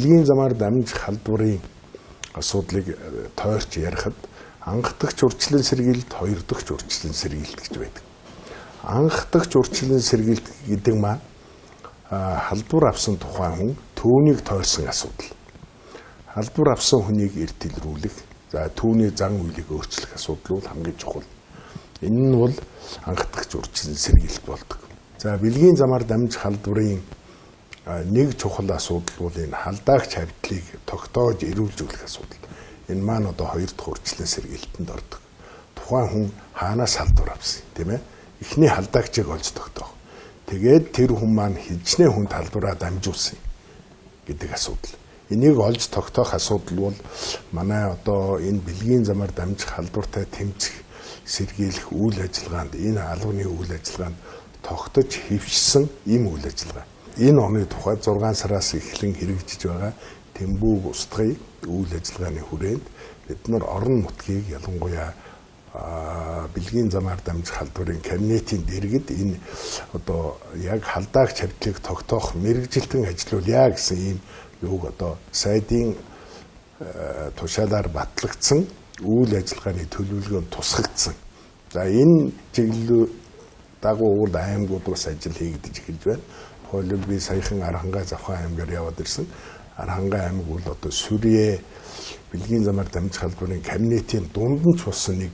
бэлгийн замаар дамжих халдварын асуудлыг тойрч ярихад анх дахь урьдчилан сэргийлэлт, хоёр дахь урьдчилан сэргийлэлт гэж байдаг. Анх дахь урьдчилан сэргийлэлт гэдэг маань халдвар авсан тухайн хүн түүнийг тойрсон асуудал. Халдвар авсан хүнийг эрт илрүүлэх, за түүний зан үйлийг өөрчлөх асуудал бол хамгийн чухал. Энэ нь бол анх дахь урьдчилан сэргийлэлт болдог. За бэлгийн замаар дамжих халдварын нэг чухал асуудал бол энэ халдаагч хавьтлыг тогтоож эрүүлж өгөх асуудал. Энэ маань одоо хоёр дахь урьдчилан сэргийлэлтэнд ордог. Тухайн хүн хаанаас халдвар авсан, тийм ээ? Эхний халдаагчийг олж тогтоох. Тэгээд тэр хүн маань хичнээн хүнд халдвараа дамжуулсан гэдэг асуудал. Энийг олж тогтоох асуудал бол манай одоо энэ бэлгийн замаар дамжих халдвартай тэмцэх, сэргийлэх үйл ажиллагаанд, энэ албаны үйл ажиллагаанд тогтож хэвшсэн ийм үйл ажиллагаа. Энэ оны тухайд 6 сараас эхлэн хэрэгжиж байгаа Тэмбүү устгая үйл ажиллагааны хүрээнд бид нар орон нутгийг ялангуяа бэлгийн замаар дамжих халдварын кабинетийн дэргэд энэ одоо яг халдаагч хавьтлыг тогтоох мэрэгжилтэн ажиллуулъя гэсэн ийм юуг одоо сайдын тушаалаар батлагдсан үйл ажиллагааны төлөвлөгөөнд тусгагдсан. За энэ чиглэл дагуу уул аймагуд бас ажил хийгдэж эхэлж байна. Тухайлбал би саяхан Архангай Завхан аймгаар яваад ирсэн. Архангай аймаг бол одоо Сүрье бэлгийн замаар дамжих халдварын кабинетийн дунд нь ч болсон нэг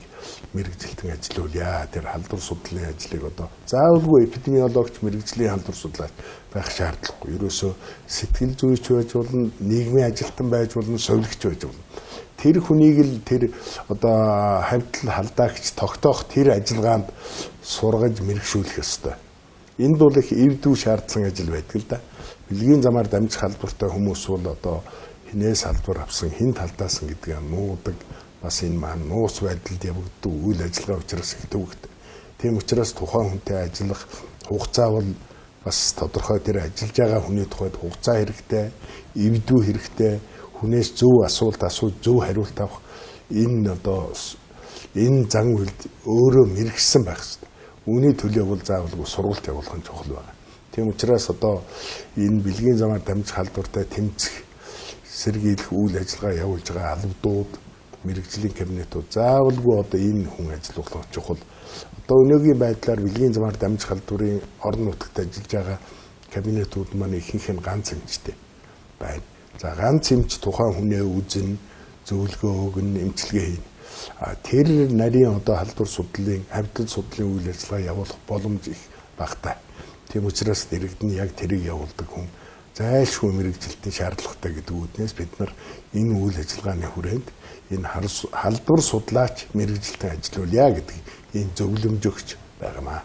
мэрэгжилтэн ажиллуулъя. Тэр халдвар судлалын ажлыг одоо заавалгүй эпидемиологч, мэрэгжлийн халдвар судлаач байх шаардлагагүй. Ерөөсөө сэтгэл зүйч байж болно, нийгмийн ажилтан байж болно, совилогч байж болно. Тэр хүнийг л тэр одоо хавьтал халдаагч тогтоох тэр ажиллагаанд сургаж мэрэгшүүлэх ёстой. Энд бол их эвдүү шаардсан ажил байдаг л да. Бэлгийн замаар дамжих халдвартай хүмүүс бол одоо хинээс халдвар авсан, хэн талдаасан гэдгээ нуудаг. Бас энэ маань нууц байдалд явагддаг үйл ажиллагаа учраас их төвөгтэй. Тийм учраас тухайн хүнтэй ажиллах хугацаа бол бас тодорхой тэр ажиллаж байгаа хүний тухайд хугацаа хэрэгтэй, эвдүү хэрэгтэй, хүнээс зөв асуулт асууж зөв хариулт авах энэ одоо энэ зан үйлд өөрөө мэрэгсэн байх хэрэгтэй. Үүний төлөө бол заавалгүй сургалт явуулах нь чухал байна. Тийм учраас одоо энэ бэлгийн замаар дамжих халдвартай тэмцэх, сэргийлэх үйл ажиллагаа явуулж байгаа албадууд, мэрэгжлийн кабинетууд заавалгүй одоо энэ хүн ажиллах чухал. Одоо өнөөгийн байдлаар бэлгийн замаар дамжих халдварын орон нутагт ажиллаж байгаа кабинетууд маань ихэнх нь ганц эмчтэй байна. За ганц эмч тухайн хүнээ үзэн, зөвлөгөө өгнө, эмчилгээ хийнэ. Тэр нарийн одоо халдвар судлалын, хавьтал судлалын үйл ажиллагаа явуулах боломж их багатай. Тийм учраас дэрэгдэн яг тэрийг явуулдаг хүн зайлшгүй мэрэгжилтийн шаардлагатай гэдэг үднээс бид нар энэ үйл ажиллагааны хүрээнд энэ халдвар судлаач мэрэгжилтэн ажиллуулъя гэдэг энэ зөвлөмж өгч байгаамаа.